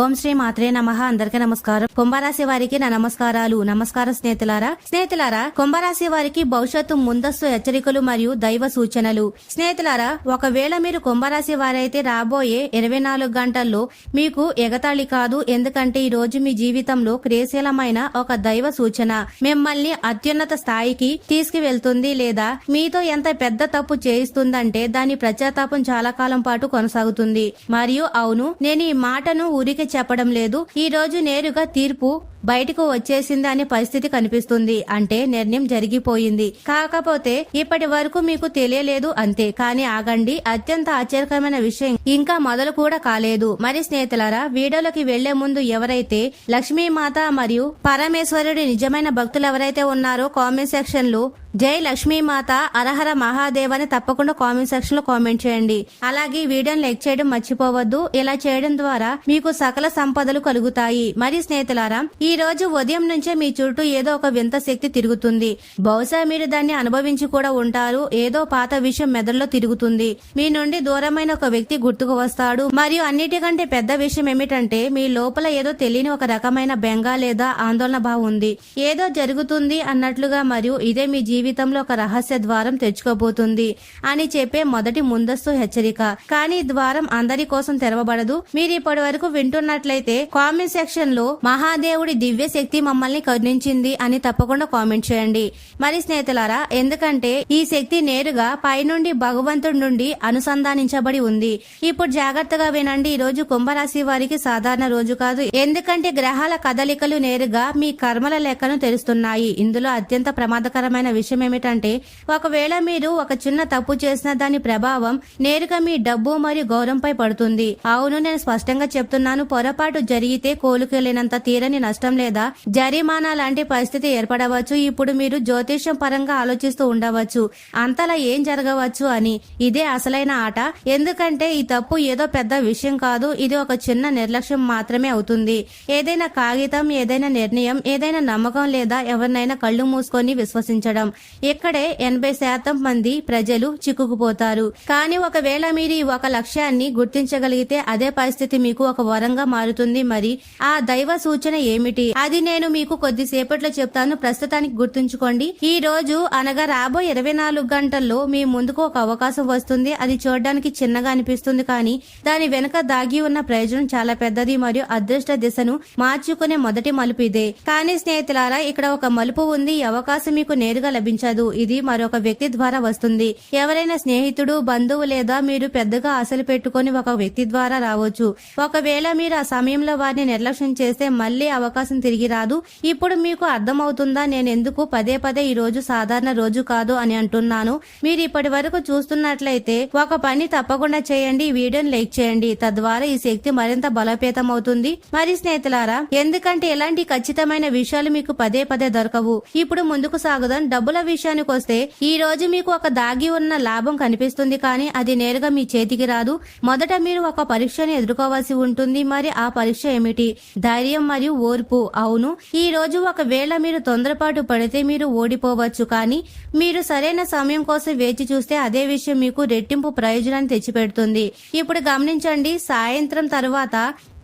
ఓం శ్రీ మాత్రే నమః. అందరికీ నమస్కారం. కుంభరాశి వారికి నా నమస్కారాలు. నమస్కారం స్నేహితులారా, కుంభరాశి వారికి భవిష్యత్తు ముందస్తు హెచ్చరికలు మరియు దైవ సూచనలు. స్నేహితులారా, ఒకవేళ మీరు కుంభరాశి వారైతే రాబోయే 24 గంటల్లో మీకు ఎగతాళి కాదు. ఎందుకంటే ఈ రోజు మీ జీవితంలో క్రియాశీలమైన ఒక దైవ సూచన మిమ్మల్ని అత్యున్నత స్థాయికి తీసుకువెళ్తుంది, లేదా మీతో ఎంత పెద్ద తప్పు చేయిస్తుందంటే దాని పశ్చాత్తాపం చాలా కాలం పాటు కొనసాగుతుంది. మరియు అవును, నేను ఈ మాటను ఊరికే చెప్పడం లేదు. ఈ రోజు నేరుగా తీర్పు బయటకు వచ్చేసింది అనే పరిస్థితి కనిపిస్తుంది. అంటే నిర్ణయం జరిగిపోయింది. కాకపోతే ఇప్పటి వరకు మీకు తెలియలేదు అంతే. కానీ ఆగండి, అత్యంత ఆశ్చర్యకరమైన విషయం ఇంకా మొదలు కూడా కాలేదు. మరి స్నేహితులారా, వీడియోలోకి వెళ్లే ముందు ఎవరైతే లక్ష్మీమాత మరియు పరమేశ్వరుడి నిజమైన భక్తులు ఎవరైతే ఉన్నారో కామెంట్ సెక్షన్ లో జై లక్ష్మీమాత అరహర మహాదేవ్ అని తప్పకుండా కామెంట్ సెక్షన్ లో కామెంట్ చేయండి. అలాగే వీడియోని లైక్ చేయడం మర్చిపోవద్దు. ఇలా చేయడం ద్వారా మీకు సకల సంపదలు కలుగుతాయి. మరి స్నేహితులారా, ఈ రోజు ఉదయం నుంచే మీ చుట్టూ ఏదో ఒక వింత శక్తి తిరుగుతుంది. బహుశా మీరు దాన్ని అనుభవించి కూడా ఉంటారు. ఏదో పాత విషయం మెదడులో తిరుగుతుంది. మీ నుండి దూరమైన ఒక వ్యక్తి గుర్తుకు వస్తాడు. మరియు అన్నిటికంటే పెద్ద విషయం ఏమిటంటే మీ లోపల ఏదో తెలియని ఒక రకమైన బెంగ లేదా ఆందోళన భావం ఉంది. ఏదో జరుగుతుంది అన్నట్లుగా. మరియు ఇదే మీ జీవితంలో ఒక రహస్య ద్వారం తెచ్చుకోబోతుంది అని చెప్పే మొదటి ముందస్తు హెచ్చరిక. కానీ ద్వారం అందరి కోసం తెరవబడదు. మీరు ఇప్పటి వరకు వింటున్నట్లయితే కామెంట్ సెక్షన్ లో మహాదేవుడి దివ్య శక్తి మమ్మల్ని కరుణించింది అని తప్పకుండా కామెంట్ చేయండి. మరి స్నేహితులారా, ఎందుకంటే ఈ శక్తి నేరుగా పైనుండి భగవంతుడి నుండి అనుసంధానించబడి ఉంది. ఇప్పుడు జాగ్రత్తగా వినండి. ఈ రోజు కుంభరాశి వారికి సాధారణ రోజు కాదు. ఎందుకంటే గ్రహాల కదలికలు నేరుగా మీ కర్మల లెక్కను తెలుస్తున్నాయి. ఇందులో అత్యంత ప్రమాదకరమైన విషయం ఏమిటంటే ఒకవేళ మీరు ఒక చిన్న తప్పు చేసిన దాని ప్రభావం నేరుగా మీ డబ్బు మరియు గౌరవంపై పడుతుంది. అవును, నేను స్పష్టంగా చెప్తున్నాను. పొరపాటు జరిగితే కోలుకెళ్లినంత తీరని నష్టం లేదా జరిమానా లాంటి పరిస్థితి ఏర్పడవచ్చు. ఇప్పుడు మీరు జ్యోతిష్యం పరంగా ఆలోచిస్తూ ఉండవచ్చు, అంతలా ఏం జరగవచ్చు అని. ఇదే అసలైన ఆట. ఎందుకంటే ఈ తప్పు ఏదో పెద్ద విషయం కాదు. ఇది ఒక చిన్న నిర్లక్ష్యం మాత్రమే అవుతుంది. ఏదైనా కాగితం, ఏదైనా నిర్ణయం, ఏదైనా నమ్మకం లేదా ఎవరినైనా కళ్ళు మూసుకొని విశ్వసించడం. ఇక్కడే 80% మంది ప్రజలు చిక్కుకుపోతారు. కానీ ఒకవేళ మీరు ఈ ఒక లక్ష్యాన్ని గుర్తించగలిగితే అదే పరిస్థితి మీకు ఒక వరంగా మారుతుంది. మరి ఆ దైవ సూచన ఏమిటి? అది నేను మీకు కొద్దిసేపట్లో చెప్తాను. ప్రస్తుతానికి గుర్తుంచుకోండి, ఈ రోజు అనగా రాబోయే 24 గంటల్లో మీ ముందుకు ఒక అవకాశం వస్తుంది. అది చూడడానికి చిన్నగా అనిపిస్తుంది, కానీ దాని వెనుక దాగి ఉన్న ప్రయోజనం చాలా పెద్దది మరియు అదృష్ట దిశను మార్చుకునే మొదటి మలుపు ఇదే. కానీ స్నేహితులారా, ఇక్కడ ఒక మలుపు ఉంది. ఈ అవకాశం మీకు నేరుగా లభించదు. ఇది మరొక వ్యక్తి ద్వారా వస్తుంది. ఎవరైనా స్నేహితుడు, బంధువు లేదా మీరు పెద్దగా ఆశలు పెట్టుకుని ఒక వ్యక్తి ద్వారా రావచ్చు. ఒకవేళ మీరు ఆ సమయంలో వారిని నిర్లక్ష్యం చేస్తే మళ్లీ అవకాశం తిరిగి రాదు. ఇప్పుడు మీకు అర్థమవుతుందా నేను ఎందుకు పదే పదే ఈ రోజు సాధారణ రోజు కాదు అని అంటున్నాను? మీరు ఇప్పటి వరకు చూస్తున్నట్లయితే ఒక పని తప్పకుండా చేయండి. ఈ వీడియోని లైక్ చేయండి. తద్వారా ఈ శక్తి మరింత బలోపేతం అవుతుంది. మరి స్నేహితులారా, ఎందుకంటే ఎలాంటి ఖచ్చితమైన విషయాలు మీకు పదే పదే దొరకవు. ఇప్పుడు ముందుకు సాగుదాం. డబ్బుల విషయానికి వస్తే ఈ రోజు మీకు ఒక దాగి ఉన్న లాభం కనిపిస్తుంది, కానీ అది నేరుగా మీ చేతికి రాదు. మొదట మీరు ఒక పరీక్షను ఎదుర్కోవాల్సి ఉంటుంది. మరి ఆ పరీక్ష ఏమిటి? ధైర్యం మరియు ఓర్పు. అవును, ఈ రోజు ఒకవేళ మీరు తొందరపాటు పడితే మీరు ఓడిపోవచ్చు, కానీ మీరు సరైన సమయం కోసం వేచి చూస్తే అదే విషయం మీకు రెట్టింపు ప్రయోజనాన్ని తెచ్చిపెడుతుంది. ఇప్పుడు గమనించండి, సాయంత్రం తర్వాత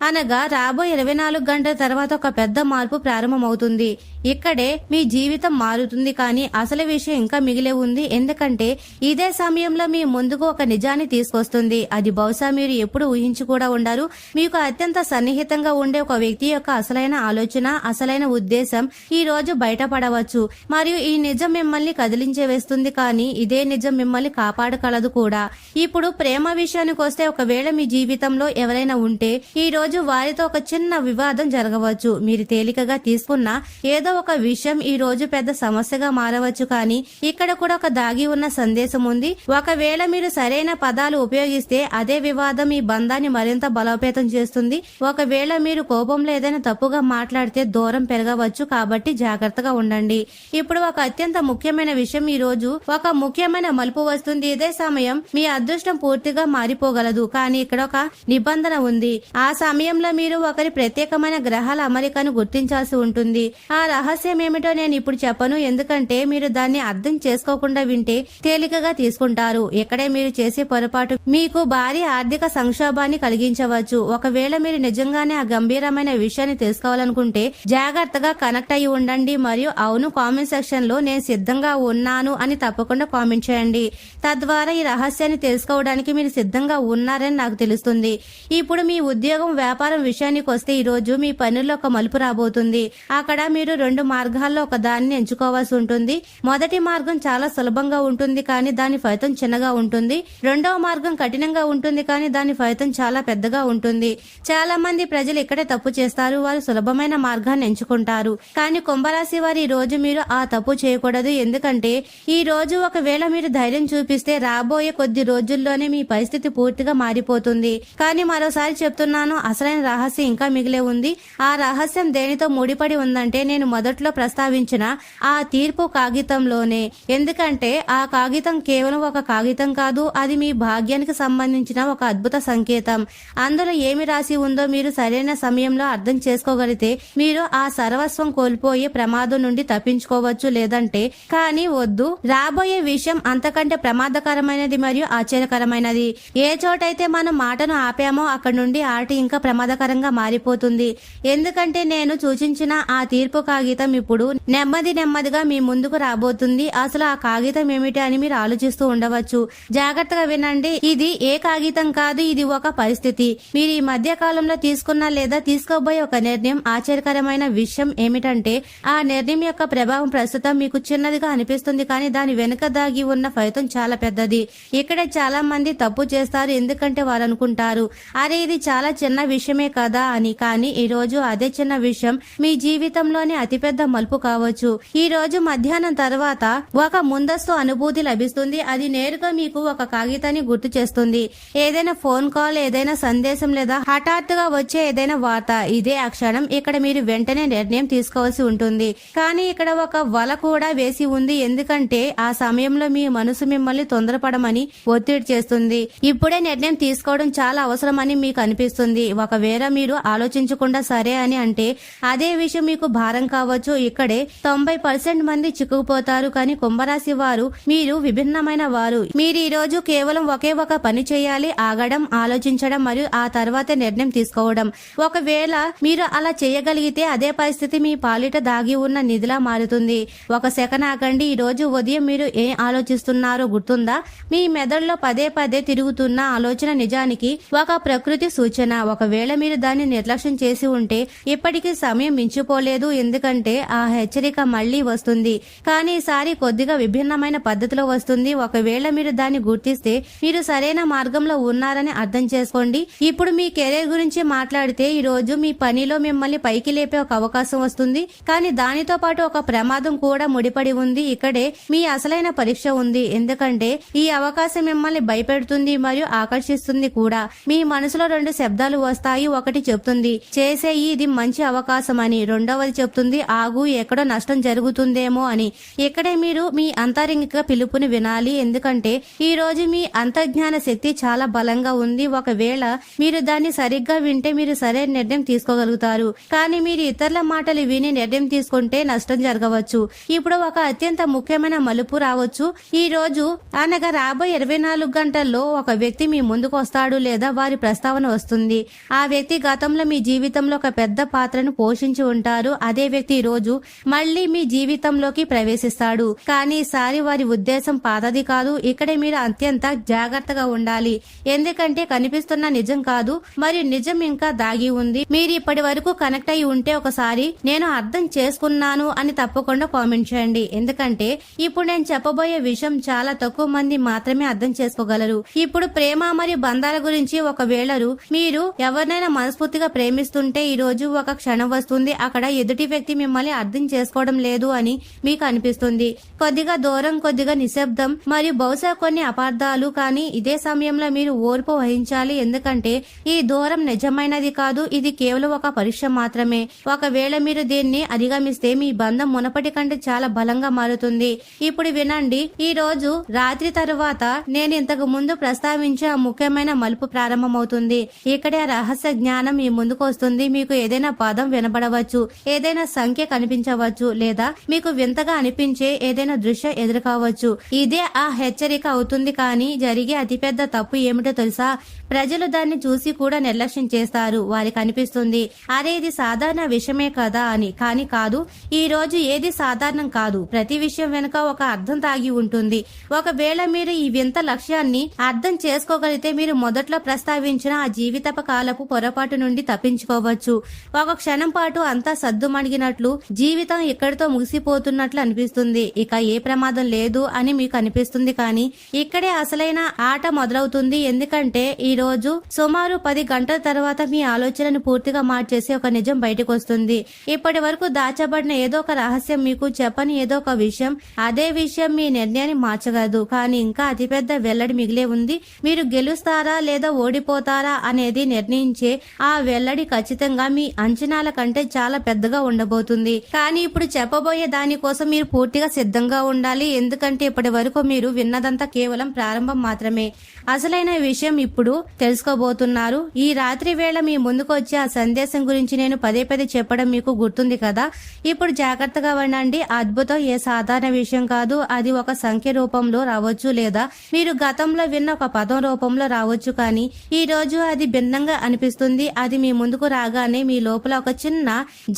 అనగా రాబోయే 24 గంటల తర్వాత ఒక పెద్ద మార్పు ప్రారంభమవుతుంది. ఇక్కడే మీ జీవితం మారుతుంది. కానీ అసలు విషయం ఇంకా మిగిలే ఉంది. ఎందుకంటే ఇదే సమయంలో మీ ముందుకు ఒక నిజాన్ని తీసుకొస్తుంది. అది బహుశా మీరు ఎప్పుడు ఊహించి కూడా ఉండరు. మీకు అత్యంత సన్నిహితంగా ఉండే ఒక వ్యక్తి యొక్క అసలైన ఆలోచన, అసలైన ఉద్దేశం ఈ రోజు బయటపడవచ్చు. మరియు ఈ నిజం మిమ్మల్ని కదిలించే వేస్తుంది, కానీ ఇదే నిజం మిమ్మల్ని కాపాడగలదు కూడా. ఇప్పుడు ప్రేమ విషయానికి వస్తే ఒకవేళ మీ జీవితంలో ఎవరైనా ఉంటే ఈ రోజు వారితో ఒక చిన్న వివాదం జరగవచ్చు. మీరు తేలికగా తీసుకున్న ఏదో ఒక విషయం ఈ రోజు పెద్ద సమస్యగా మారవచ్చు. కానీ ఇక్కడ కూడా ఒక దాగి ఉన్న సందేశం ఉంది. ఒకవేళ మీరు సరైన పదాలు ఉపయోగిస్తే అదే వివాదం ఈ బంధాన్ని మరింత బలోపేతం చేస్తుంది. ఒకవేళ మీరు కోపంలో ఏదైనా తప్పుగా మాట్లాడితే దూరం పెరగవచ్చు. కాబట్టి జాగ్రత్తగా ఉండండి. ఇప్పుడు ఒక అత్యంత ముఖ్యమైన విషయం, ఈ రోజు ఒక ముఖ్యమైన మలుపు వస్తుంది. ఇదే సమయం మీ అదృష్టం పూర్తిగా మారిపోగలదు. కానీ ఇక్కడ ఒక నిబంధన ఉంది. ఆ సమయం సమయంలో మీరు ఒకరి ప్రత్యేకమైన గ్రహాల అమరికను గుర్తించాల్సి ఉంటుంది. ఆ రహస్యం ఏమిటో నేను ఇప్పుడు చెప్పను, ఎందుకంటే మీరు దాన్ని అర్థం చేసుకోకుండా వింటే తేలికగా తీసుకుంటారు. ఇక్కడే మీరు చేసే పొరపాటు మీకు భారీ ఆర్థిక సంక్షోభాన్ని కలిగించవచ్చు. ఒకవేళ మీరు నిజంగానే ఆ గంభీరమైన విషయాన్ని తెలుసుకోవాలనుకుంటే జాగ్రత్తగా కనెక్ట్ అయి ఉండండి మరియు అవును కామెంట్ సెక్షన్ లో నేను సిద్ధంగా ఉన్నాను అని తప్పకుండా కామెంట్ చేయండి. తద్వారా ఈ రహస్యాన్ని తెలుసుకోవడానికి మీరు సిద్ధంగా ఉన్నారని నాకు తెలుస్తుంది. ఇప్పుడు మీ ఉద్యోగం వ్యాపారం విషయానికి వస్తే ఈ రోజు మీ పనుల్లో ఒక మలుపు రాబోతుంది. అక్కడ మీరు 2 మార్గాల్లో ఒక దానిని ఎంచుకోవాల్సి ఉంటుంది. మొదటి మార్గం చాలా సులభంగా ఉంటుంది కానీ దాని ఫలితం చిన్నగా ఉంటుంది. రెండవ మార్గం కఠినంగా ఉంటుంది కానీ దాని ఫలితం చాలా పెద్దగా ఉంటుంది. చాలా మంది ప్రజలు ఇక్కడే తప్పు చేస్తారు. వారు సులభమైన మార్గాన్ని ఎంచుకుంటారు. కానీ కుంభరాశి వారి ఈ రోజు మీరు ఆ తప్పు చేయకూడదు. ఎందుకంటే ఈ రోజు ఒకవేళ మీరు ధైర్యం చూపిస్తే రాబోయే కొద్ది రోజుల్లోనే మీ పరిస్థితి పూర్తిగా మారిపోతుంది. కానీ మరోసారి చెప్తున్నాను, అసలైన రహస్యం ఇంకా మిగిలే ఉంది. ఆ రహస్యం దేనితో ముడిపడి ఉందంటే నేను మొదట్లో ప్రస్తావించిన ఆ తీర్పు కాగితంలోనే. ఎందుకంటే ఆ కాగితం కేవలం ఒక కాగితం కాదు, అది మీ భాగ్యానికి సంబంధించిన ఒక అద్భుత సంకేతం. అందులో ఏమి రాసి ఉందో మీరు సరైన సమయంలో అర్థం చేసుకోగలిగితే మీరు ఆ సర్వస్వం కోల్పోయే ప్రమాదం నుండి తప్పించుకోవచ్చు. లేదంటే కానీ వద్దు, రాబోయే విషయం అంతకంటే ప్రమాదకరమైనది మరియు ఆశ్చర్యకరమైనది. ఏ చోటైతే మనం మాటను ఆపామో అక్కడ నుండి ఆట ఇంకా ప్రమాదకరంగా మారిపోతుంది. ఎందుకంటే నేను సూచించిన ఆ తీర్పు కాగితం ఇప్పుడు నెమ్మదిగా మీ ముందుకు రాబోతుంది. అసలు ఆ కాగితం ఏమిటి అని మీరు ఆలోచిస్తూ ఉండవచ్చు. జాగ్రత్తగా వినండి, ఇది ఏ కాగితం కాదు, ఇది ఒక పరిస్థితి. మీరు ఈ మధ్య కాలంలో తీసుకున్న లేదా తీసుకోబోయే ఒక నిర్ణయం. ఆశ్చర్యకరమైన విషయం ఏమిటంటే ఆ నిర్ణయం యొక్క ప్రభావం ప్రస్తుతం మీకు చిన్నదిగా అనిపిస్తుంది కానీ దాని వెనుక దాగి ఉన్న ఫలితం చాలా పెద్దది. ఇక్కడ చాలా మంది తప్పు చేస్తారు ఎందుకంటే వారు అనుకుంటారు అరే ఇది చాలా చిన్న విషయమే కదా అని. కానీ ఈ రోజు అదే చిన్న విషయం మీ జీవితంలోని అతిపెద్ద మలుపు కావచ్చు. ఈ రోజు మధ్యాహ్నం తర్వాత ఒక ముందస్తు అనుభూతి లభిస్తుంది. అది నేరుగా మీకు ఒక కాగితాన్ని గుర్తు చేస్తుంది. ఏదైనా ఫోన్ కాల్, ఏదైనా సందేశం లేదా హఠాత్తుగా వచ్చే ఏదైనా వార్త. ఇదే ఆ క్షణం. ఇక్కడ మీరు వెంటనే నిర్ణయం తీసుకోవాల్సి ఉంటుంది. కానీ ఇక్కడ ఒక వల కూడా వేసి ఉంది. ఎందుకంటే ఆ సమయంలో మీ మనసు మిమ్మల్ని తొందరపడమని ఒత్తిడి చేస్తుంది. ఇప్పుడే నిర్ణయం తీసుకోవడం చాలా అవసరమని మీకు అనిపిస్తుంది. ఒకవేళ మీరు ఆలోచించకుండా సరే అని అంటే అదే విషయం మీకు భారం కావచ్చు. ఇక్కడే 90% మంది చిక్కుకుపోతారు. కానీ కుంభరాశి వారు మీరు విభిన్నమైన వారు. మీరు ఈ రోజు కేవలం ఒకే ఒక పని చేయాలి, ఆగడం, ఆలోచించడం మరియు ఆ తర్వాతే నిర్ణయం తీసుకోవడం. ఒకవేళ మీరు అలా చేయగలిగితే అదే పరిస్థితి మీ పాలిట దాగి ఉన్న నిధిలా మారుతుంది. ఒక సెకన్ ఆగండి. ఈ రోజు ఉదయం మీరు ఏం ఆలోచిస్తున్నారో గుర్తుందా? మీ మెదడులో పదే తిరుగుతున్న ఆలోచన నిజానికి ఒక ప్రకృతి సూచన. ఒకవేళ మీరు దాన్ని నిర్లక్ష్యం చేసి ఉంటే ఇప్పటికీ సమయం మించిపోలేదు. ఎందుకంటే ఆ హెచ్చరిక మళ్లీ వస్తుంది. కానీ ఈసారి కొద్దిగా విభిన్నమైన పద్ధతిలో వస్తుంది. ఒకవేళ మీరు దాన్ని గుర్తిస్తే మీరు సరైన మార్గంలో ఉన్నారని అర్థం చేసుకోండి. ఇప్పుడు మీ కెరీర్ గురించి మాట్లాడితే ఈ రోజు మీ పనిలో మిమ్మల్ని పైకి లేపే ఒక అవకాశం వస్తుంది. కానీ దానితో పాటు ఒక ప్రమాదం కూడా ముడిపడి ఉంది. ఇక్కడే మీ అసలైన పరీక్ష ఉంది. ఎందుకంటే ఈ అవకాశం మిమ్మల్ని భయపెడుతుంది మరియు ఆకర్షిస్తుంది కూడా. మీ మనసులో 2 శబ్దాలు వస్తాయి. ఒకటి చెప్తుంది చేసే ఇది మంచి అవకాశం అని. రెండవది చెప్తుంది ఆగు, ఎక్కడో నష్టం జరుగుతుందేమో అని. ఇక్కడే మీరు మీ అంతరంగిక పిలుపుని వినాలి. ఎందుకంటే ఈ రోజు మీ అంతర్జ్ఞాన శక్తి చాలా బలంగా ఉంది. ఒకవేళ మీరు దాన్ని సరిగ్గా వింటే మీరు సరైన నిర్ణయం తీసుకోగలుగుతారు. కానీ మీరు ఇతరుల మాటలు విని నిర్ణయం తీసుకుంటే నష్టం జరగవచ్చు. ఇప్పుడు ఒక అత్యంత ముఖ్యమైన మలుపు రావచ్చు. ఈ రోజు అనగా రాబోయే 24 గంటల్లో ఒక వ్యక్తి మీ ముందుకు వస్తాడు లేదా వారి ప్రస్తావన వస్తుంది. ఆ వ్యక్తి గతంలో మీ జీవితంలో ఒక పెద్ద పాత్రను పోషించి ఉంటారు. అదే వ్యక్తి ఈ రోజు మళ్లీ మీ జీవితంలోకి ప్రవేశిస్తాడు. కానీ ఈసారి వారి ఉద్దేశం పాతది కాదు. ఇక్కడే మీరు అత్యంత జాగ్రత్తగా ఉండాలి. ఎందుకంటే కనిపిస్తున్న నిజం కాదు మరియు నిజం ఇంకా దాగి ఉంది. మీరు ఇప్పటి వరకు కనెక్ట్ అయి ఉంటే ఒకసారి నేను అర్థం చేసుకున్నాను అని తప్పకుండా కామెంట్ చేయండి. ఎందుకంటే ఇప్పుడు నేను చెప్పబోయే విషయం చాలా తక్కువ మంది మాత్రమే అర్థం చేసుకోగలరు. ఇప్పుడు ప్రేమ మరియు బంధాల గురించి ఒకవేళ మీరు ఎవరినైనా మనస్ఫూర్తిగా ప్రేమిస్తుంటే ఈ రోజు ఒక క్షణం వస్తుంది అక్కడ ఎదుటి వ్యక్తి మిమ్మల్ని అర్థం చేసుకోవడం లేదు అని మీకు అనిపిస్తుంది. కొద్దిగా దూరం, కొద్దిగా నిశ్శబ్దం మరియు బహుశా కొన్ని అపార్థాలు. కానీ ఇదే సమయంలో మీరు ఓర్పు వహించాలి. ఎందుకంటే ఈ దూరం నిజమైనది కాదు, ఇది కేవలం ఒక పరీక్ష మాత్రమే. ఒకవేళ మీరు దీన్ని అధిగమిస్తే మీ బంధం మునపటి కంటే చాలా బలంగా మారుతుంది. ఇప్పుడు వినండి, ఈ రోజు రాత్రి తరువాత నేను ఇంతకు ముందు ప్రస్తావించే ఆ ముఖ్యమైన మలుపు ప్రారంభమవుతుంది. ఇక్కడే ఆ రహస్య జ్ఞానం మీ ముందుకు వస్తుంది. మీకు ఏదైనా పదం వినబడవచ్చు, ఏదైనా సంఖ్య కనిపించవచ్చు, లేదా మీకు వింతగా అనిపించే ఏదైనా దృశ్యం ఎదురు కావచ్చు. ఇదే ఆ హెచ్చరిక అవుతుంది. కానీ జరిగే అతిపెద్ద తప్పు ఏమిటో తెలుసా? ప్రజలు దాన్ని చూసి కూడా నిర్లక్ష్యం చేస్తారు. వారికి అనిపిస్తుంది, అరే ఇది సాధారణ విషయమే కదా అని. కానీ కాదు. ఈ రోజు ఏది సాధారణం కాదు. ప్రతి విషయం వెనుక ఒక అర్థం దాగి ఉంటుంది. ఒకవేళ మీరు ఈ వింత లక్ష్యాన్ని అర్థం చేసుకోగలిగితే మీరు మొదట్లో ప్రస్తావించిన ఆ జీవితపు కాలపు పొరపాటు నుండి తప్పించుకోవచ్చు. ఒక క్షణం పాటు అంతా సద్దుమణిగినట్లు, జీవితం ఇక్కడితో ముగిసిపోతున్నట్లు అనిపిస్తుంది. ఇక ఏ ప్రమాదం లేదు అని మీకు అనిపిస్తుంది. కానీ ఇక్కడే అసలైన ఆట మొదలవుతుంది. ఎందుకంటే ఈ రోజు సుమారు 10 గంటల తర్వాత మీ ఆలోచనను పూర్తిగా మార్చేసి ఒక నిజం బయటకు వస్తుంది. ఇప్పటి వరకు దాచబడిన ఏదో ఒక రహస్యం, మీకు చెప్పని ఏదో ఒక విషయం, అదే విషయం మీ నిర్ణయాన్ని మార్చగలదు. కానీ ఇంకా అతిపెద్ద వెల్లడి మిగిలే ఉంది. మీరు గెలుస్తారా లేదా ఓడిపోతారా అనేది నిర్ణయించే ఆ వెల్లడి ఖచ్చితంగా మీ అంచనాల కంటే చాలా పెద్దగా ఉండబోతుంది. కానీ ఇప్పుడు చెప్పబోయే దానికోసం మీరు పూర్తిగా సిద్ధంగా ఉండాలి. ఎందుకంటే ఇప్పటి వరకు మీరు విన్నదంతా కేవలం ప్రారంభం మాత్రమే. అసలైన విషయం ఇప్పుడు తెలుసుకోబోతున్నారు. ఈ రాత్రి వేళ మీ ముందుకు వచ్చే ఆ సందేశం గురించి నేను పదే పదే చెప్పడం మీకు గుర్తుంది కదా. ఇప్పుడు జాగ్రత్తగా ఉండండి. అద్భుతం ఏ సాధారణ విషయం కాదు. అది ఒక సంఖ్య రూపంలో రావచ్చు, లేదా మీరు గతంలో విన్న ఒక పదం రూపంలో రావచ్చు. కానీ ఈ రోజు అది భిన్నంగా అనిపిస్తుంది. అది మీ ముందుకు రాగానే మీ లోపల ఒక చిన్న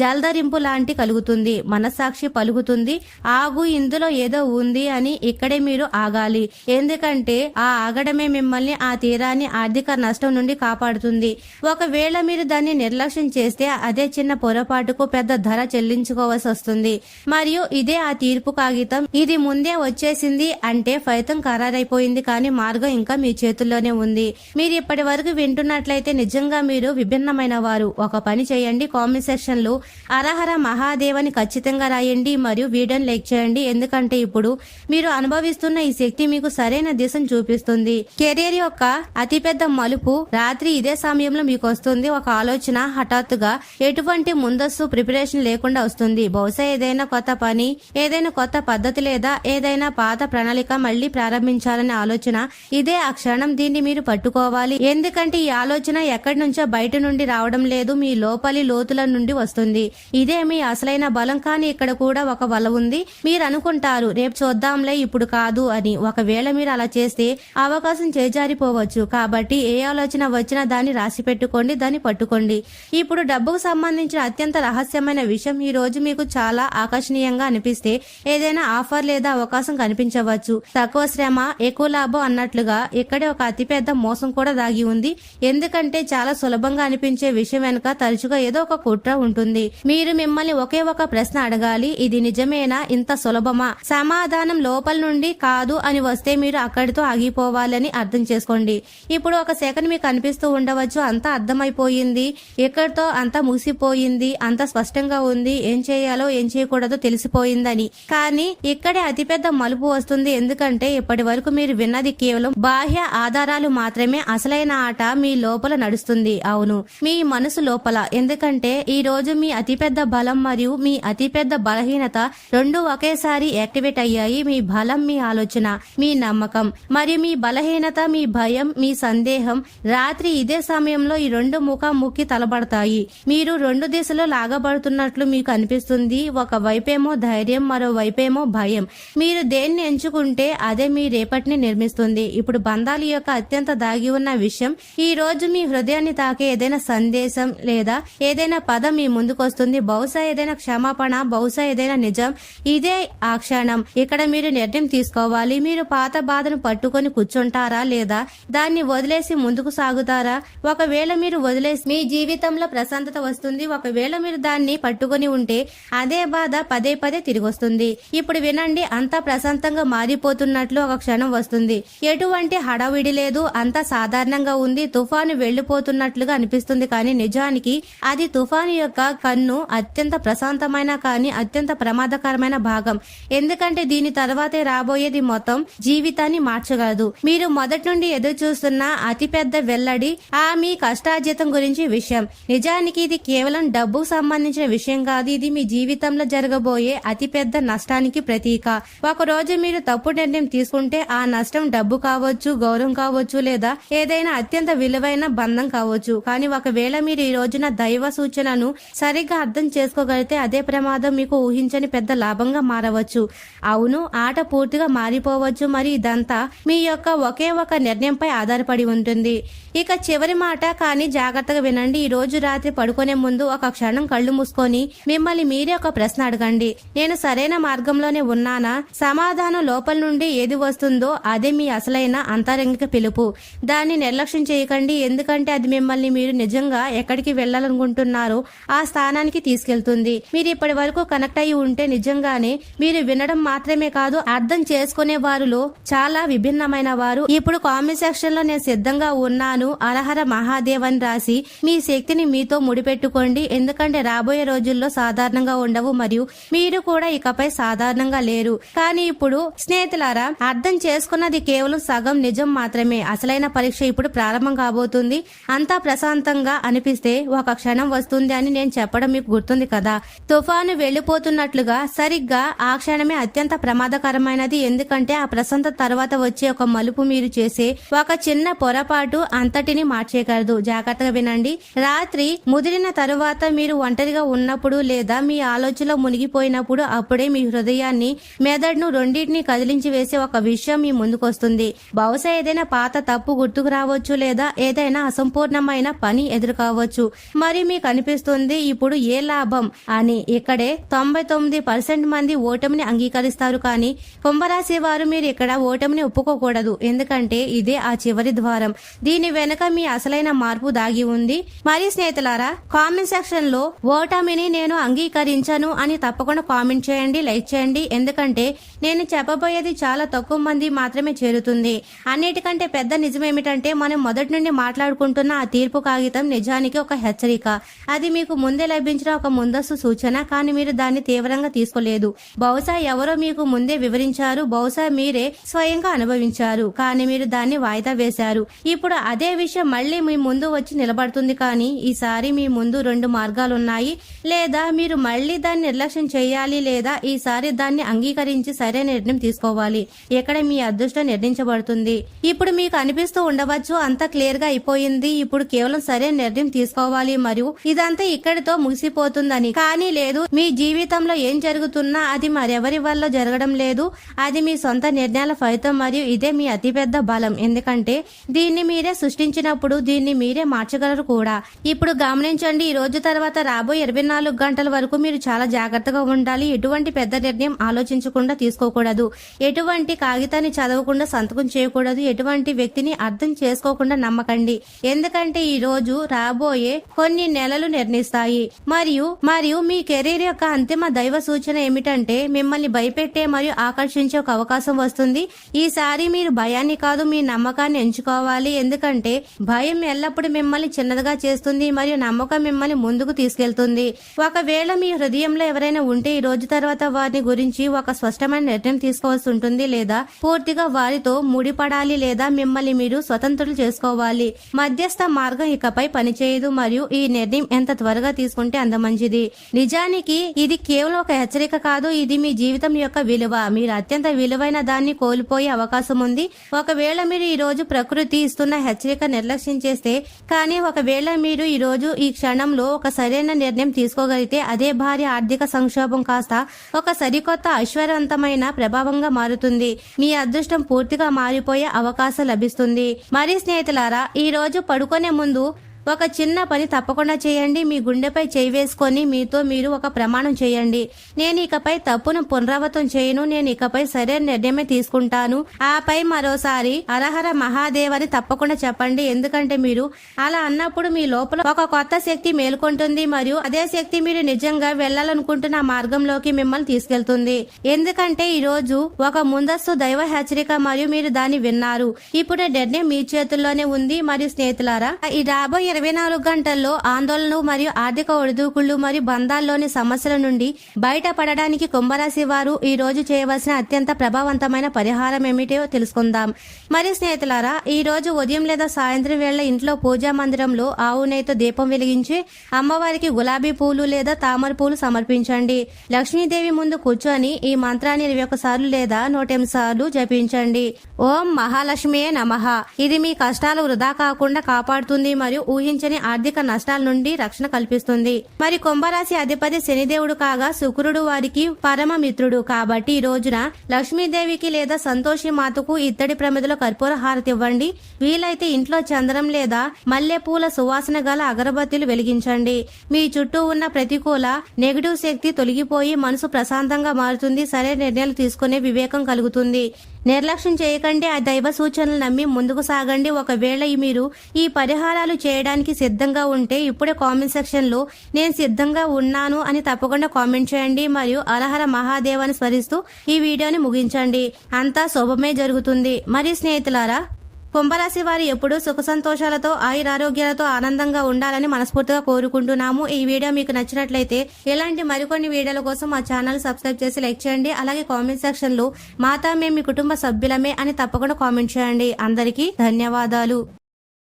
జల్దరింపు లాంటి కలుగుతుంది. మనస్సాక్షి పలుకుతుంది, ఆగు, ఇందులో ఏదో ఉంది అని. ఇక్కడే మీరు ఆగాలి. ఎందుకంటే ఆ ఆగడమే మిమ్మల్ని ఆ తీరాన్ని ఆర్థిక నష్టం నుండి కాపాడుతుంది. ఒకవేళ మీరు దాన్ని నిర్లక్ష్యం చేస్తే అదే చిన్న పొరపాటుకు పెద్ద ధర చెల్లించుకోవాల్సి వస్తుంది. మరియు ఇదే ఆ తీర్పు కాగితం. ఇది ముందే వచ్చేసింది అంటే ఫలితం ఖరారైపోయింది. కానీ మార్గం ఇంకా మీ చేతుల్లోనే ఉంది. మీరు ఇప్పటి వరకు వింటున్నట్లయితే నిజంగా మీరు విభిన్నమైన వారు. ఒక పని చేయండి, కామెంట్ సెక్షన్ లో అరహర మహాదేవని ఖచ్చితంగా రాయండి మరియు వీడియోని లైక్ చేయండి. ఎందుకంటే ఇప్పుడు మీరు అనుభవిస్తున్న ఈ శక్తి మీకు సరైన దిశను చూపిస్తుంది. కెరీర్ యొక్క అతిపెద్ద మలుపు రాత్రి ఇదే సమయంలో మీకు వస్తుంది. ఒక ఆలోచన హఠాత్తుగా ఎటువంటి ముందస్తు ప్రిపరేషన్ లేకుండా వస్తుంది. బహుశా ఏదైనా కొత్త పని, ఏదైనా కొత్త పద్ధతి, లేదా ఏదైనా పాత ప్రణాళిక మళ్లీ ప్రారంభించాలనే ఆలోచన. ఇదే ఆ క్షణం. దీన్ని మీరు పట్టుకోవాలి. ఎందుకంటే ఈ ఆలోచన ఎక్కడి నుంచో బయట నుండి రావడం లేదు, మీ లోపలి లోతుల నుండి వస్తుంది. ఇదే మీ అసలైన బలం. కానీ ఇక్కడ కూడా ఒక వల ఉంది. మీరు అనుకుంటారు రేపు చూద్దాంలే, ఇప్పుడు కాదు అని. ఒకవేళ మీరు అలా చేస్తే అవకాశం చేజారిపోవచ్చు. కాబట్టి ఏ ఆలోచన వచ్చినా దాన్ని రాసి పెట్టుకోండి, దాన్ని పట్టుకోండి. ఇప్పుడు డబ్బుకు సంబంధించిన అత్యంత రహస్యమైన విషయం. ఈ రోజు మీకు చాలా ఆకర్షణీయంగా అనిపిస్తే ఏదైనా ఆఫర్ లేదా అవకాశం కనిపించవచ్చు. తక్కువ శ్రమ ఎక్కువ లాభం అన్నట్లుగా ఇక్కడే ఒక అతిపెద్ద మోసం కూడా దాగి ఉంది. ఎందుకంటే చాలా సులభంగా అనిపించే విషయం వెనుక తరచుగా ఏదో ఒక కుట్ర ఉంటుంది. మీరు మిమ్మల్ని ఒకే ఒక ప్రశ్న అడగాలి, ఇది నిజమేనా? ఇంత సులభమా? సమాధానం లోపల నుండి కాదు అని వస్తే మీరు అక్కడితో ఆగిపోవాలని అర్థం చేసుకోండి. ఇప్పుడు ఒక సెకండ్ మీకు అనిపిస్తూ ఉండవచ్చు, అంతా అర్థమైపోయింది, ఇక్కడితో అంతా ముగిసిపోయింది, అంత స్పష్టంగా ఉంది, ఏం చేయాలో ఏం చేయకూడదో తెలిసిపోయిందని. కానీ ఇక్కడే అతిపెద్ద మలుపు వస్తుంది. ఎందుకంటే ఇప్పటి వరకు మీరు విన్నది కేవలం బాహ్య ఆధారాలు మాత్రమే. అసలైన ఆట మీ లోపల నడుస్తుంది. అవును, మీ మనసు లోపల. ఎందుకంటే ఈ రోజు మీ అతిపెద్ద బలం మరియు మీ అతిపెద్ద బలహీనత రెండు ఒకేసారి యాక్టివేట్ అయ్యాయి. మీ బలం మీ ఆలోచన, మీ నమ్మకం, మరియు మీ బలహీనత మీ భయం, మీ సందేహం. రాత్రి ఇదే సమయంలో ఈ రెండు ముఖాముఖి తలబడతాయి. మీరు రెండు దిశలో లాగబడుతున్నట్లు మీకు అనిపిస్తుంది. ఒక వైపేమో ధైర్యం, మరో వైపేమో భయం. మీరు దేన్ని ఎంచుకుంటే అదే మీ రేపటిని నిర్మిస్తుంది. ఇప్పుడు బంధాల యొక్క అత్యంత దాగి ఉన్న విషయం. ఈ రోజు మీ హృదయాన్ని తాకే ఏదైనా సందేశం లేదా ఏదైనా పదం మీ ముందుకొస్తుంది. బహుశా ఏదైనా క్షమాపణ, బహుశా ఏదైనా నిజం. ఇదే ఆ క్షణం. ఇక్కడ మీరు నిర్ణయం తీసుకోవాలి. మీరు పాత బాధను పట్టుకొని కూర్చుంటారా లేదా దాన్ని వదిలేసి ముందుకు సాగుతారా? ఒకవేళ మీరు వదిలేసి మీ జీవితంలో ప్రశాంతత వస్తుంది. ఒకవేళ మీరు దాన్ని పట్టుకొని ఉంటే అదే బాధ పదే పదే తిరిగి వస్తుంది. ఇప్పుడు వినండి, అంతా ప్రశాంతంగా మారిపోతున్నట్లు ఒక క్షణం వస్తుంది. ఎటువంటి హడావిడి లేదు, అంతా సాధారణంగా ఉంది. తుఫాను వెళ్లిపోతున్నట్లుగా అనిపిస్తుంది. కానీ నిజానికి అది తుఫాను యొక్క కన్ను. అత్యంత ప్రశాంతమైన కానీ అత్యంత ప్రమాదకరమైన భాగం. ఎందుకంటే దీని తర్వాతే రాబోయేది మొత్తం జీవితాన్ని మార్చగలదు. మీరు మొదటి నుండి ఎదురు చూస్తున్న అతిపెద్ద వెల్లడి మీ కష్టార్జితం గురించి విషయం. నిజానికి ఇది కేవలం డబ్బుకు సంబంధించిన విషయం కాదు. ఇది మీ జీవితంలో జరగబోయే అతిపెద్ద నష్టానికి ప్రతీక. ఒక రోజు మీరు తప్పు నిర్ణయం తీసుకుంటే ఆ నష్టం డబ్బు కావచ్చు, గౌరవం కావచ్చు, లేదా ఏదైనా అత్యంత విలువైన బంధం కావచ్చు. కానీ ఒకవేళ మీరు ఈ రోజున దైవ సూచనను సరిగ్గా అర్థం చేసుకోగలిగితే అదే ప్రమాదం మీకు ఊహించని పెద్ద లాభంగా మారవచ్చు. అవును, ఆట పూర్తిగా మారిపోవచ్చు. మరి ఇదంతా మీ యొక్క ఒకే ఒక నిర్ణయంపై ఆధారపడి ఉంటుంది. ఇక చివరి మాట, కానీ జాగ్రత్తగా వినండి. ఈ రోజు రాత్రి పడుకునే ముందు ఒక క్షణం కళ్ళు మూసుకొని మిమ్మల్ని మీరే ఒక ప్రశ్న అడగండి. నేను సరైన మార్గంలోనే ఉన్నానా? సమాధానం లోపల నుండి ఏది వస్తుందో అదే మీ అసలైన అంతరంగిక పిలుపు. దాన్ని నిర్లక్ష్యం చేయకండి, ఎందుకంటే అది మిమ్మల్ని మీరు నిజంగా ఎక్కడికి వెళ్ళాలనుకుంటున్నారో ఆ స్థానానికి తీసుకెళ్తుంది. మీరు ఇప్పటి వరకు కనెక్ట్ అయి ఉంటే నిజంగానే మీరు వినడం మాత్రమే కాదు, అర్థం చేసుకునే వారిలో చాలా విభిన్నమైన వారు. ఇప్పుడు కామెంట్ సెక్షన్ లో నేను సిద్ధంగా ఉన్నాను హరహర మహాదేవ్ అని రాసి మీ శక్తిని మీతో ముడిపెట్టుకోండి. ఎందుకంటే రాబోయే రోజుల్లో సాధారణంగా ఉండవు మరియు మీరు కూడా ఇకపై సాధారణంగా లేరు. కానీ ఇప్పుడు స్నేహితులారా, అర్థం చేసుకున్నది కేవలం సగం నిజం మాత్రమే. అసలైన పరీక్ష ఇప్పుడు ప్రారంభం కాబోతుంది. అంతా ప్రశాంతంగా అనిపిస్తే ఒక క్షణం వస్తుంది అని నేను చెప్పడం మీకు గుర్తుంది కదా. తుఫాను వెళ్లిపోతున్నట్లుగా సరిగ్గా ఆ క్షణమే అత్యంత ప్రమాదకరమైనది. ఎందుకంటే ఆ ప్రశాంతత తర్వాత వచ్చే ఒక మలుపు మీరు చేసే ఒక చిన్న పొరపాటు అంతటిని మార్చేయగలదు. జాగ్రత్తగా వినండి. రాత్రి ముదిరిన తరువాత మీరు ఒంటరిగా ఉన్నప్పుడు లేదా మీ ఆలోచనలో మునిగిపోయినప్పుడు అప్పుడే మీ హృదయాన్ని, మెదడును రెండింటిని కదిలించి వేసే ఒక విషయం మీ ముందుకొస్తుంది. బహుశా ఏదైనా పాత తప్పు గుర్తుకు రావచ్చు లేదా ఏదైనా అసంపూర్ణమైన పని ఎదురు కావచ్చు. మరి మీకు అనిపిస్తుంది ఇప్పుడు ఏ లాభం అని. ఇక్కడే 99% మంది ఓటమిని అంగీకరిస్తారు. కానీ కుంభరాశి వారు మీరు ఇక్కడ ఓటమిని ఒప్పుకోకూడదు. ఎందుకంటే ఇదే ఆ చివరి ద్వారం. దీని వెనుక మీ అసలైన మార్పు దాగి ఉంది. మరి స్నేహితులారా, కామెంట్ సెక్షన్ లో ఓటమిని నేను అంగీకరించను అని తప్పకుండా కామెంట్ చేయండి, లైక్ చేయండి. ఎందుకంటే నేను చెప్పబోయేది చాలా తక్కువ మంది మాత్రమే చేరుతుంది. అన్నిటికంటే పెద్ద నిజం ఏమిటంటే మనం మొదటి నుండి మాట్లాడుకుంటున్న ఆ తీర్పు కాగితం నిజానికి ఒక హెచ్చరిక. అది మీకు ముందే లభించిన ఒక ముందస్తు సూచన. కానీ మీరు దాన్ని తీవ్రంగా తీసుకోలేదు. బహుశా ఎవరో మీకు ముందే వివరించారు, బహుశా మీరే స్వయంగా అనుభవించారు. కానీ మీరు దాన్ని వాయిదా వేశారు. ఇప్పుడు అదే విషయం మళ్ళీ మీ ముందు వచ్చి నిలబడుతుంది. కానీ ఈసారి మీ ముందు 2 మార్గాలున్నాయి. లేదా మీరు మళ్ళీ దాన్ని నిర్లక్ష్యం చేయాలి, లేదా ఈసారి దాన్ని అంగీకరించి సరైన నిర్ణయం తీసుకోవాలి. ఎక్కడ మీ అదృష్టం నిర్ణయించబడుతుంది. ఇప్పుడు మీకు అనిపిస్తూ ఉండవచ్చు అంత క్లియర్ గా అయిపోయింది, ఇప్పుడు కేవలం సరైన నిర్ణయం తీసుకోవాలి మరియు ఇదంతా ఇక్కడితో ముగిసిపోతుందని. కానీ లేదు, మీ జీవితంలో ఏం జరుగుతున్నా అది మరెవరి వల్ల జరగడం లేదు. అది మీ సొంత నిర్ణయాల ఫలితం మరియు ఇదే మీ అతిపెద్ద బలం. ఎందుకంటే దీన్ని మీరే సృష్టించినప్పుడు దీన్ని మీరే మార్చగలరు కూడా. ఇప్పుడు గమనించండి, ఈ రోజు తర్వాత రాబోయే 24 గంటల వరకు మీరు చాలా జాగ్రత్తగా ఉండాలి. ఎటువంటి పెద్ద నిర్ణయం ఆలోచించకుండా తీసుకోకూడదు. ఎటువంటి కాగితాన్ని చదవకుండా సంతకం చేయకూడదు. ఎటువంటి వ్యక్తిని అర్థం చేసుకోకుండా నమ్మకండి. ఎందుకంటే ఈ రోజు రాబోయే కొన్ని నెలలు నిర్ణయిస్తాయి. మరియు మీ కెరీర్ యొక్క అంతిమ దైవ సూచన ఏమిటంటే మిమ్మల్ని భయపెట్టే మరియు ఆకర్షించే ఒక అవకాశం వస్తుంది. ఈసారి మీరు భయాన్ని కాదు, మీ నమ్మకాన్ని ఎంచుకోవాలి. ఎందుకంటే భయం ఎల్లప్పుడూ మిమ్మల్ని చిన్నదిగా చేస్తుంది మరియు నమ్మకం మిమ్మల్ని ముందుకు తీసుకెళ్తుంది. ఒకవేళ మీ హృదయంలో ఎవరైనా ఉంటే ఈ రోజు తర్వాత వారిని గురించి ఒక స్పష్టమైన నిర్ణయం తీసుకోవాల్సి ఉంటుంది, లేదా పూర్తిగా వారితో ముడిపడాలి, లేదా మిమ్మల్ని మీరు స్వతంత్రులు చేసుకోవాలి. మధ్యస్థ మార్గం ఇకపై పనిచేయదు మరియు ఈ నిర్ణయం ఎంత త్వరగా తీసుకుంటే అంత మంచిది. నిజానికి ఇది కేవలం ఒక హెచ్చరిక కాదు, ఇది మీ జీవితం యొక్క విలువ. మీరు అత్యంత విలువైన దాన్ని కోల్పోయే అవకాశం ఉంది ఒకవేళ మీరు ఈ రోజు ప్రకృతి ఇస్తున్న హెచ్చరిక నిర్లక్ష్యం చేస్తే. కానీ ఒకవేళ మీరు ఈ రోజు ఈ క్షణంలో ఒక సరైన నిర్ణయం తీసుకోగలిగితే అదే భారీ ఆర్థిక సంక్షోభం కాస్త ఒక సరికొత్త ఐశ్వర్యవంతమైన ప్రభావంగా మారుతుంది. మీ అదృష్టం పూర్తిగా మారిపోయే అవకాశం లభిస్తుంది. మరి స్నేహితులారా, ఈ రోజు పడుకునే ముందు ఒక చిన్న పని తప్పకుండా చేయండి. మీ గుండెపై చేయి వేసుకొని మీతో మీరు ఒక ప్రమాణం చేయండి. నేను ఇకపై తప్పును పునరావృతం చేయను. నేను ఇకపై సరైన నిర్ణయమే తీసుకుంటాను. ఆపై మరోసారి హరహర మహాదేవ్ అని తప్పకుండా చెప్పండి. ఎందుకంటే మీరు అలా అన్నప్పుడు మీ లోపల ఒక కొత్త శక్తి మేల్కొంటుంది మరియు అదే శక్తి మీరు నిజంగా వెళ్లాలనుకుంటున్న మార్గంలోకి మిమ్మల్ని తీసుకెళ్తుంది. ఎందుకంటే ఈ రోజు ఒక ముందస్తు దైవ హెచ్చరిక మరియు మీరు దాన్ని విన్నారు. ఇప్పుడు నిర్ణయం మీ చేతుల్లోనే ఉంది. మరియు స్నేహితులారా, ఈ రాబోయే 24 గంటల్లో ఆందోళనలు మరియు ఆర్థిక ఒడిదుడుకులు మరియు బంధాల్లోని సమస్యల నుండి బయటపడడానికి కుంభరాశి వారు ఈ రోజు చేయవలసిన అత్యంత ప్రభావవంతమైన పరిహారం ఏమిటో తెలుసుకుందాం. మరి స్నేహితులారా, ఈ రోజు ఉదయం లేదా సాయంత్రం వేళ ఇంట్లో పూజా మందిరంలో ఆవు నెయ్యితో దీపం వెలిగించి అమ్మవారికి గులాబీ పూలు లేదా తామర పూలు సమర్పించండి. లక్ష్మీదేవి ముందు కూర్చొని ఈ మంత్రాన్ని 21 సార్లు లేదా 108 సార్లు జపించండి. ఓం మహాలక్ష్మియే నమః. ఇది మీ కష్టాలు వృధా కాకుండా కాపాడుతుంది మరియు ఊహించని ఆర్థిక నష్టాల నుండి రక్షణ కల్పిస్తుంది. మరి కుంభరాశి అధిపతి శనిదేవుడు కాగా శుక్రుడు వారికి పరమ మిత్రుడు కాబట్టి ఈ రోజున లక్ష్మీదేవికి లేదా సంతోషి మాతకు ఇత్తడి ప్రమిదలో కర్పూర హారతి ఇవ్వండి. వీలైతే ఇంట్లో చందనం లేదా మల్లెపూల సువాసన గల అగరబత్తీలు వెలిగించండి. మీ చుట్టూ ఉన్న ప్రతికూల నెగటివ్ శక్తి తొలగిపోయి మనసు ప్రశాంతంగా మారుతుంది. సరైన నిర్ణయాలు తీసుకునే వివేకం కలుగుతుంది. నిర్లక్ష్యం చేయకండి. ఆ దైవ సూచనలు నమ్మి ముందుకు సాగండి. ఒకవేళ మీరు ఈ పరిహారాలు చేయడానికి సిద్ధంగా ఉంటే ఇప్పుడే కామెంట్ సెక్షన్ లో నేను సిద్ధంగా ఉన్నాను అని తప్పకుండా కామెంట్ చేయండి. మరియు అలహర మహాదేవాన్ని స్మరిస్తూ ఈ వీడియోని ముగించండి. అంతా శుభమే జరుగుతుంది. మరి స్నేహితులారా, కుంభరాశి వారు ఎప్పుడూ సుఖ సంతోషాలతో ఆయురారోగ్యాలతో ఆనందంగా ఉండాలని మనస్ఫూర్తిగా కోరుకుంటున్నాము. ఈ వీడియో మీకు నచ్చినట్లయితే ఇలాంటి మరికొన్ని వీడియోల కోసం మా ఛానల్ సబ్స్క్రైబ్ చేసి లైక్ చేయండి. అలాగే కామెంట్ సెక్షన్ లో మాతా మేము మీ కుటుంబ సభ్యులమే అని తప్పకుండా కామెంట్ చేయండి. అందరికీ ధన్యవాదాలు.